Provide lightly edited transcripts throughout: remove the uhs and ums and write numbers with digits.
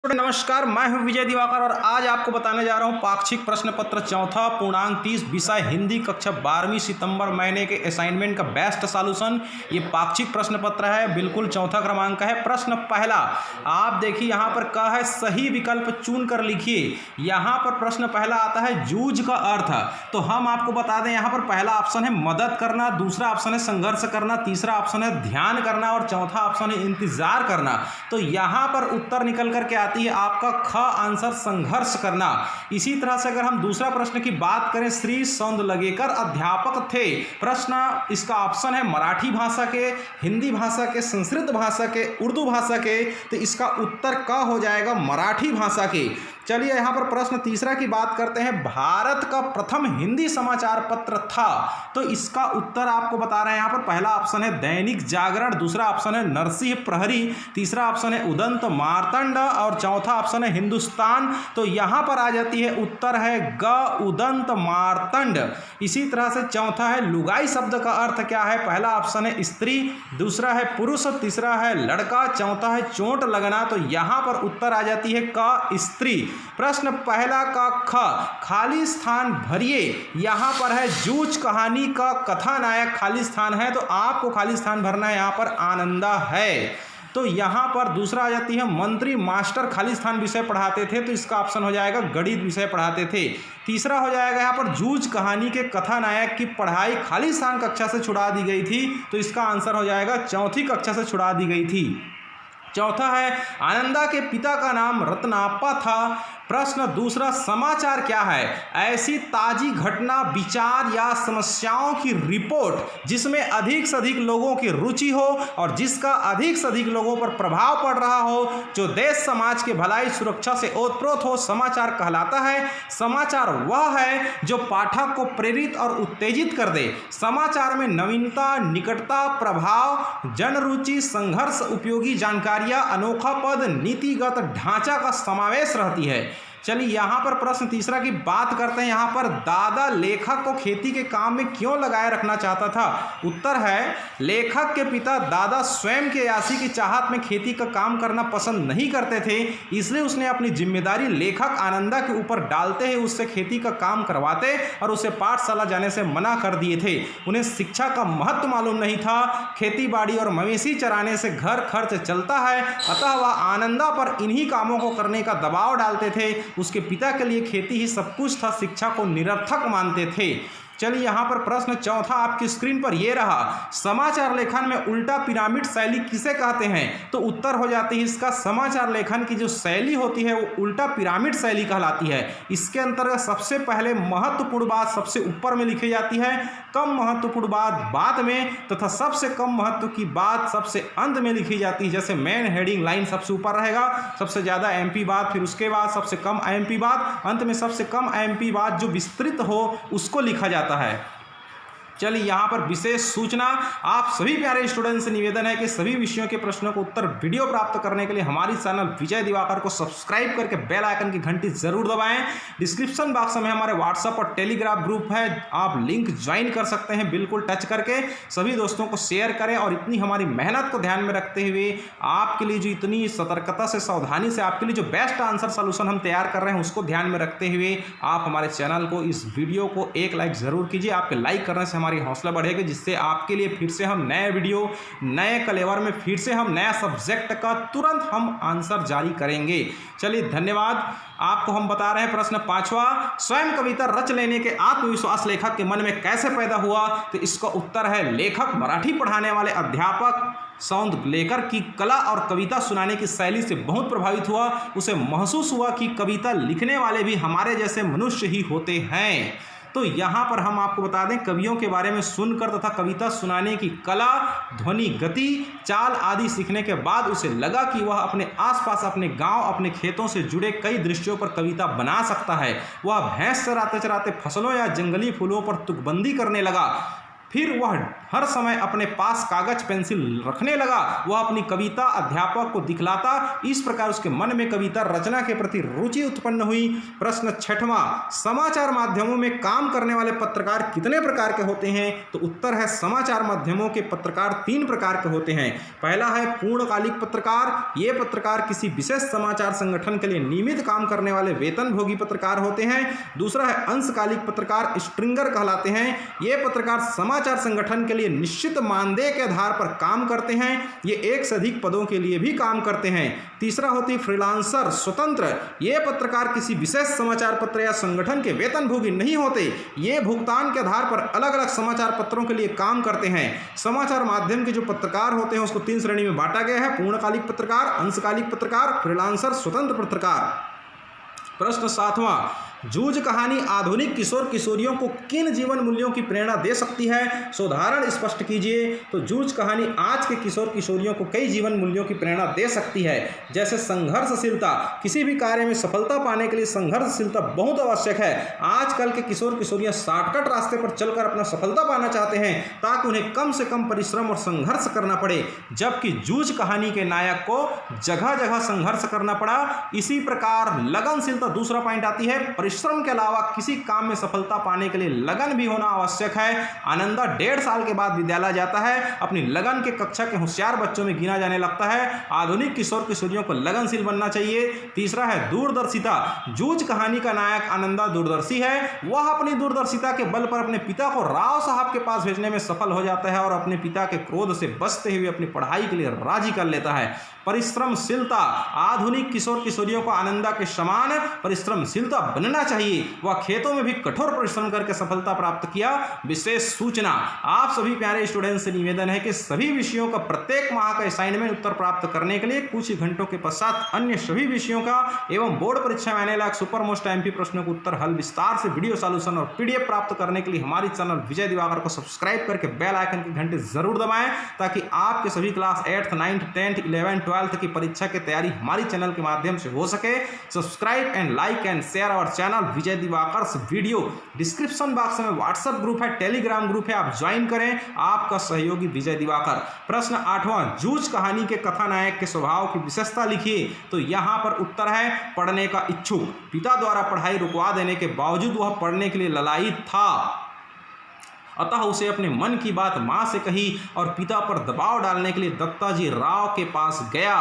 नमस्कार, मैं हूं विजय दिवाकर और आज आपको बताने जा रहा हूं पाक्षिक प्रश्न पत्र चौथा पूर्णांक 30 विषय हिंदी कक्षा 12वीं सितंबर महीने के असाइनमेंट का बेस्ट सॉल्यूशन। ये पाक्षिक प्रश्न पत्र है, बिल्कुल चौथा क्रमांक का है। प्रश्न पहला, आप देखिए यहाँ पर क्या है, सही विकल्प चुन कर लिखिए। यहाँ पर प्रश्न पहला आता है जूझ का अर्थ, तो हम आपको बता दें यहाँ पर पहला ऑप्शन है मदद करना, दूसरा ऑप्शन है संघर्ष करना, तीसरा ऑप्शन है ध्यान करना और चौथा ऑप्शन है इंतजार करना। तो यहाँ पर उत्तर निकल करके आती है आपका ख आंसर संघर्ष करना। इसी तरह से अगर हम दूसरा प्रश्न की बात करें, श्री सौंदलगेकर अध्यापक थे। प्रश्न इसका ऑप्शन है मराठी भाषा के, हिंदी भाषा के, संस्कृत भाषा के, उर्दू भाषा के, तो इसका उत्तर क हो जाएगा मराठी भाषा के। चलिए यहाँ पर प्रश्न तीसरा की बात करते हैं, भारत का प्रथम हिंदी समाचार पत्र था, तो इसका उत्तर आपको बता रहे हैं। यहाँ पर पहला ऑप्शन है दैनिक जागरण, दूसरा ऑप्शन है नरसिंह प्रहरी, तीसरा ऑप्शन है उदंत मार्तंड और चौथा ऑप्शन है हिंदुस्तान। तो यहाँ पर आ जाती है उत्तर है ग उदंत मार्तंड। इसी तरह से चौथा है लुगाई शब्द का अर्थ क्या है। पहला ऑप्शन है स्त्री, दूसरा है पुरुष, तीसरा है लड़का, चौथा है चोट लगना। तो यहाँ पर उत्तर आ जाती है क स्त्री। प्रश्न पहला का ख, खाली स्थान भरिए। यहाँ पर है जूझ कहानी का कथानायक खाली स्थान है, तो आपको खाली स्थान भरना है। यहाँ पर आनंदा है। तो यहाँ पर दूसरा आ जाती है मंत्री मास्टर खाली स्थान विषय पढ़ाते थे, तो इसका ऑप्शन हो जाएगा गणित विषय पढ़ाते थे। तीसरा हो जाएगा यहाँ पर जूझ कहानी के कथानायक की पढ़ाई खाली स्थान कक्षा से छुड़ा दी गई थी, तो इसका आंसर हो जाएगा चौथी कक्षा से छुड़ा दी गई थी। चौथा है आनंदा के पिता का नाम रत्नाप्पा था। प्रश्न दूसरा, समाचार क्या है, ऐसी ताजी घटना, विचार या समस्याओं की रिपोर्ट जिसमें अधिक से अधिक लोगों की रुचि हो और जिसका अधिक से अधिक लोगों पर प्रभाव पड़ रहा हो, जो देश समाज के भलाई सुरक्षा से ओतप्रोत हो, समाचार कहलाता है। समाचार वह है जो पाठक को प्रेरित और उत्तेजित कर दे। समाचार में नवीनता, निकटता, प्रभाव, जनरुचि, संघर्ष, उपयोगी जानकारियां, अनोखा पद, नीतिगत ढांचा का समावेश रहती है। चलिए यहाँ पर प्रश्न तीसरा की बात करते हैं। यहाँ पर दादा लेखक को खेती के काम में क्यों लगाए रखना चाहता था। उत्तर है लेखक के पिता दादा स्वयं के यासी की चाहत में खेती का काम करना पसंद नहीं करते थे, इसलिए उसने अपनी जिम्मेदारी लेखक आनंदा के ऊपर डालते ही उससे खेती का काम करवाते और उसे पाठशाला जाने से मना कर दिए थे। उन्हें शिक्षा का महत्व मालूम नहीं था। खेती बाड़ी और मवेशी चराने से घर खर्च चलता है, अतः वह आनंदा पर इन्हीं कामों को करने का दबाव डालते थे। उसके पिता के लिए खेती ही सब कुछ था, शिक्षा को निरर्थक मानते थे। चलिए यहाँ पर प्रश्न चौथा आपकी स्क्रीन पर ये रहा, समाचार लेखन में उल्टा पिरामिड शैली किसे कहते हैं। तो उत्तर हो जाती है इसका, समाचार लेखन की जो शैली होती है वो उल्टा पिरामिड शैली कहलाती है। इसके अंतर्गत सबसे पहले महत्वपूर्ण बात सबसे ऊपर में लिखी जाती है, कम महत्वपूर्ण बात बाद में, तथा सबसे कम महत्व की बात सबसे अंत में लिखी जाती है। जैसे मेन हेडिंग लाइन सबसे ऊपर रहेगा, सबसे ज़्यादा एमपी बात, फिर उसके बाद सबसे कम एमपी बात, अंत में सबसे कम एमपी बात जो विस्तृत हो उसको लिखा जाता है। चलिए यहाँ पर विशेष सूचना, आप सभी प्यारे स्टूडेंट से निवेदन है कि सभी विषयों के प्रश्नों को उत्तर वीडियो प्राप्त करने के लिए हमारी चैनल विजय दिवाकर को सब्सक्राइब करके बेल आइकन की घंटी जरूर दबाएं। डिस्क्रिप्शन बॉक्स में हमारे व्हाट्सएप और टेलीग्राम ग्रुप है, आप लिंक ज्वाइन कर सकते हैं बिल्कुल टच करके। सभी दोस्तों को शेयर करें और इतनी हमारी मेहनत को ध्यान में रखते हुए आपके लिए जो इतनी सतर्कता से, सावधानी से आपके लिए जो बेस्ट आंसर सोल्यूशन हम तैयार कर रहे हैं उसको ध्यान में रखते हुए आप हमारे चैनल को, इस वीडियो को एक लाइक जरूर कीजिए। आपके लाइक करने से हमारी हौसला बढ़ेगा, जिससे आपके लिए फिर से हम नए वीडियो, नए कलेवर में फिर से हम नया सब्जेक्ट का तुरंत हम आंसर जारी करेंगे। चलिए धन्यवाद। आपको हम बता रहे हैं प्रश्न पांचवा, स्वयं कविता रच लेने के आत्मविश्वास लेखक के मन में कैसे पैदा हुआ। तो इसका उत्तर है लेखक मराठी पढ़ाने वाले अध्यापक सौंदलगेकर की कला और कविता सुनाने की शैली से बहुत प्रभावित हुआ। उसे महसूस हुआ कि कविता लिखने वाले भी हमारे जैसे मनुष्य ही होते हैं। तो यहाँ पर हम आपको बता दें, कवियों के बारे में सुनकर तथा कविता सुनाने की कला, ध्वनि, गति, चाल आदि सीखने के बाद उसे लगा कि वह अपने आसपास, अपने गांव, अपने खेतों से जुड़े कई दृश्यों पर कविता बना सकता है। वह भैंस चराते चराते फसलों या जंगली फूलों पर तुकबंदी करने लगा। फिर वह हर समय अपने पास कागज पेंसिल रखने लगा। वह अपनी कविता अध्यापक को दिखलाता। इस प्रकार उसके मन में कविता रचना के प्रति रुचि उत्पन्न हुई। प्रश्न 6वां, समाचार माध्यमों में काम करने वाले पत्रकार कितने प्रकार के होते हैं? तो उत्तर है समाचार माध्यमों के पत्रकार 3 प्रकार के होते हैं। पहला है पूर्णकालिक पत्रकार। ये पत्रकार किसी विशेष समाचार संगठन के लिए नियमित काम करने वाले वेतनभोगी पत्रकार होते हैं। दूसरा है अंशकालिक पत्रकार, स्ट्रिंगर कहलाते हैं। ये पत्रकार समाचार संगठन के लिए निश्चित मानदेय के आधार पर काम करते हैं। ये एक से अधिक पदों के लिए भी काम करते हैं। तीसरा होती फ्रीलांसर, स्वतंत्र। ये पत्रकार किसी विशेष समाचार पत्र या संगठन के वेतनभोगी नहीं होते। ये भुगतान के आधार पर अलग अलग समाचार पत्रों के लिए काम करते हैं। समाचार माध्यम के जो पत्रकार होते हैं उसको 3 श्रेणी में बांटा गया है: पूर्णकालिक पत्रकार, अंशकालिक पत्रकार, फ्रीलांसर, स्वतंत्र पत्रकार। प्रश्न 7वां, जूझ कहानी आधुनिक किशोर किशोरियों को किन जीवन मूल्यों की प्रेरणा दे सकती है? उदाहरण स्पष्ट कीजिए। तो जूझ कहानी आज के किशोर किशोरियों को कई जीवन मूल्यों की प्रेरणा दे सकती है, जैसे संघर्षशीलता। किसी भी कार्य में सफलता पाने के लिए संघर्षशीलता बहुत आवश्यक है। आजकल के किशोर किशोरियां शॉर्टकट रास्ते पर चलकर अपना सफलता पाना चाहते हैं ताकि उन्हें कम से कम परिश्रम और संघर्ष करना पड़े, जबकि जूझ कहानी के नायक को जगह जगह संघर्ष करना पड़ा। इसी प्रकार लगनशीलता दूसरा पॉइंट आती है। परिश्रम के अलावा किसी काम में सफलता पाने के लिए लगन भी होना आवश्यक है। आनंदा 1.5 साल के बाद विद्यालय जाता है। अपनी लगन के कक्षा के होशियार बच्चों में गिना जाने लगता है। आधुनिक किशोर किशोरियों को लगनशील बनना चाहिए। तीसरा है दूरदर्शिता। जूझ कहानी का नायक आनंदा दूरदर्शी है। वह अपनी दूरदर्शिता के बल पर अपने पिता को राव साहब के पास भेजने में सफल हो जाता है और अपने पिता के क्रोध से बचते हुए अपनी पढ़ाई के लिए राजी कर लेता है। परिश्रमशीलता। आधुनिक किशोर किशोरियों को आनंदा के समान परिश्रमशीलता बनना चाहिए। वह खेतों में भी कठोर परिश्रम करके सफलता प्राप्त किया। विशेष सूचना। आप सभी प्यारे स्टूडेंट्स से निवेदन है कि सभी विषयों का प्रत्येक माह का असाइनमेंट उत्तर प्राप्त करने के लिए कुछ ही घंटों के पश्चात अन्य सभी विषयों का एवं बोर्ड परीक्षा में आने लायक सुपर मोस्ट एमपी प्रश्नों को उत्तर हल विस्तार से वीडियो सॉल्यूशन और पीडीएफ प्राप्त करने के लिए हमारी चैनल विजय दिवाकर को सब्सक्राइब करके बेल आइकन की घंटी जरूर दबाएं, ताकि आपके सभी class 8th 9th 10th 11th 12th की परीक्षा की तैयारी हमारी चैनल के माध्यम से हो सके। Subscribe and like and share our channel Vijay Diwakar video. Description box में व्हाट्सएप ग्रुप है, टेलीग्राम ग्रुप है, आप ज्वाइन करें। आपका सहयोगी विजय दिवाकर। प्रश्न 8वां, जूझ कहानी के कथानायक के स्वभाव की विशेषता लिखिए। तो यहां पर उत्तर है पढ़ने का इच्छुक। पिता द्वारा पढ़ाई रुकवा देने के बावजूद वह पढ़ने के लिए ललायित था, अतः उसे अपने मन की बात मां से कही और पिता पर दबाव डालने के लिए दत्ताजी राव के पास गया।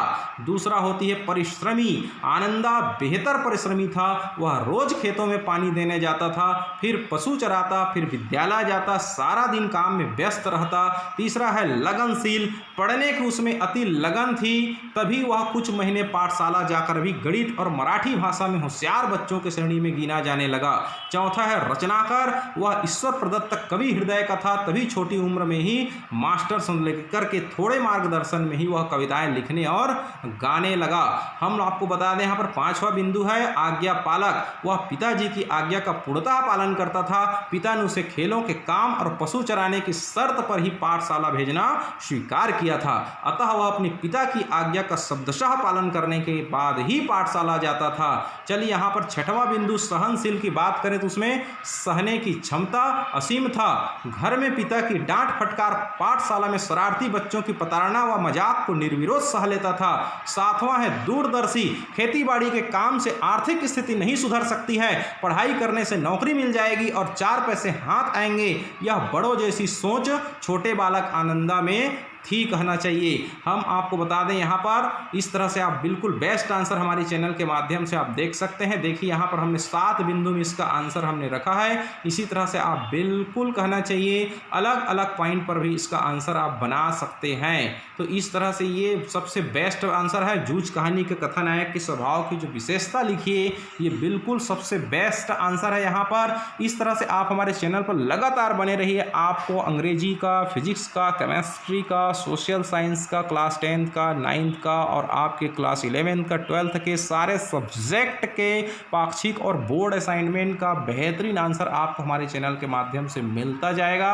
दूसरा होती है परिश्रमी। आनंदा बेहतर परिश्रमी था। वह रोज खेतों में पानी देने जाता था, फिर पशु चराता, फिर विद्यालय जाता, सारा दिन काम में व्यस्त रहता। तीसरा है लगनशील। पढ़ने की उसमें अति लगन थी, तभी वह कुछ महीने पाठशाला जाकर भी गणित और मराठी भाषा में होशियार बच्चों की श्रेणी में गिना जाने लगा। चौथा है रचनाकार। वह ईश्वर प्रदत्त कवि हृदय का था, तभी छोटी उम्र में ही मास्टर से लेकर के थोड़े मार्गदर्शन में ही वह कविताएं लिखने और गाने लगा। हम आपको बता दें यहाँ पर 5वां बिंदु है आज्ञा पालक। वह पिताजी की आज्ञा का पूर्णतः पालन करता था। पिता ने उसे खेलों के काम और पशु चराने की शर्त पर ही पाठशाला भेजना स्वीकार किया था, अतः वह अपने पिता की आज्ञा का शब्दशः पालन करने के बाद ही पाठशाला जाता था। चलिए यहाँ पर 6वां बिंदु सहनशील की बात करें तो उसमें सहने की क्षमता असीम था। घर में पिता की डांट फटकार, पाठशाला में शरारती बच्चों की प्रताड़ना व मजाक को निर्विरोध सह लेता था। 7वां है दूरदर्शी। खेतीबाड़ी के काम से आर्थिक स्थिति नहीं सुधर सकती है, पढ़ाई करने से नौकरी मिल जाएगी और 4 पैसे हाथ आएंगे, यह बड़ों जैसी सोच छोटे बालक आनंदा में थी कहना चाहिए। हम आपको बता दें यहाँ पर इस तरह से आप बिल्कुल बेस्ट आंसर हमारी चैनल के माध्यम से आप देख सकते हैं। देखिए यहाँ पर हमने 7 बिंदु में इसका आंसर हमने रखा है। इसी तरह से आप बिल्कुल कहना चाहिए अलग अलग पॉइंट पर भी इसका आंसर आप बना सकते हैं। तो इस तरह से ये सबसे बेस्ट आंसर है। जूझ कहानी के कथानायक के स्वभाव की जो विशेषता लिखिए, ये बिल्कुल सबसे बेस्ट आंसर है यहाँ पर। इस तरह से आप हमारे चैनल पर लगातार बने रहिए। आपको अंग्रेजी का, फिजिक्स का, केमिस्ट्री का, का, सोशल साइंस का, क्लास 10th का, 9th का और आपके क्लास 11th का, 12th के सारे सब्जेक्ट के पाक्षिक और बोर्ड असाइनमेंट का बेहतरीन आंसर आपको हमारे चैनल के माध्यम से मिलता जाएगा।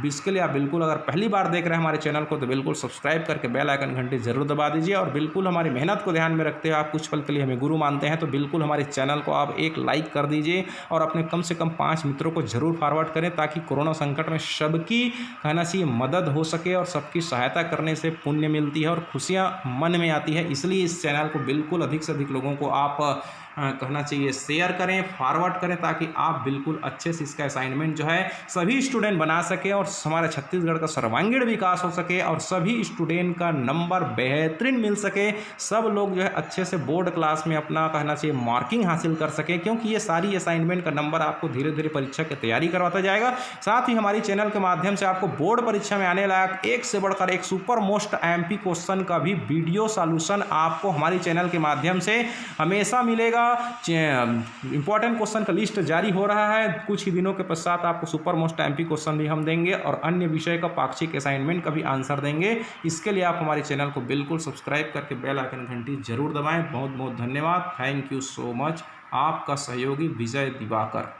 इसके लिए आप बिल्कुल अगर पहली बार देख रहे हैं हमारे चैनल को तो बिल्कुल सब्सक्राइब करके बेल आइकन घंटी जरूर दबा दीजिए और बिल्कुल हमारी मेहनत को ध्यान में रखते हुए आप कुछ पल के लिए हमें गुरु मानते हैं तो बिल्कुल हमारे चैनल को आप एक लाइक कर दीजिए और अपने कम से कम 5 मित्रों को जरूर फॉरवर्ड करें ताकि कोरोना संकट में सबकी कहना चाहिए मदद हो सके और सबकी सहायता करने से पुण्य मिलती है और खुशियाँ मन में आती है। इसलिए इस चैनल को बिल्कुल अधिक से अधिक लोगों को आप कहना चाहिए शेयर करें, फॉरवर्ड करें ताकि आप बिल्कुल अच्छे से इसका असाइनमेंट जो है सभी स्टूडेंट बना सके और हमारे छत्तीसगढ़ का सर्वांगीण विकास हो सके और सभी स्टूडेंट का नंबर बेहतरीन मिल सके, सब लोग जो है अच्छे से बोर्ड क्लास में अपना कहना चाहिए मार्किंग हासिल कर सके, क्योंकि ये सारी असाइनमेंट का नंबर आपको धीरे धीरे परीक्षा की तैयारी करवाता जाएगा। साथ ही हमारी चैनल के माध्यम से आपको बोर्ड परीक्षा में आने लायक एक से बढ़कर एक सुपर मोस्ट एमपी क्वेश्चन का भी वीडियो सॉल्यूशन आपको हमारी चैनल के माध्यम से हमेशा मिलेगा। इंपॉर्टेंट क्वेश्चन का लिस्ट जारी हो रहा है, कुछ ही दिनों के पश्चात आपको सुपर मोस्ट एमपी क्वेश्चन भी हम देंगे और अन्य विषय का पाक्षिक असाइनमेंट का भी आंसर देंगे। इसके लिए आप हमारे चैनल को बिल्कुल सब्सक्राइब करके बेल आइकन घंटी जरूर दबाएं। बहुत बहुत धन्यवाद। Thank you so much. आपका सहयोगी विजय दिवाकर।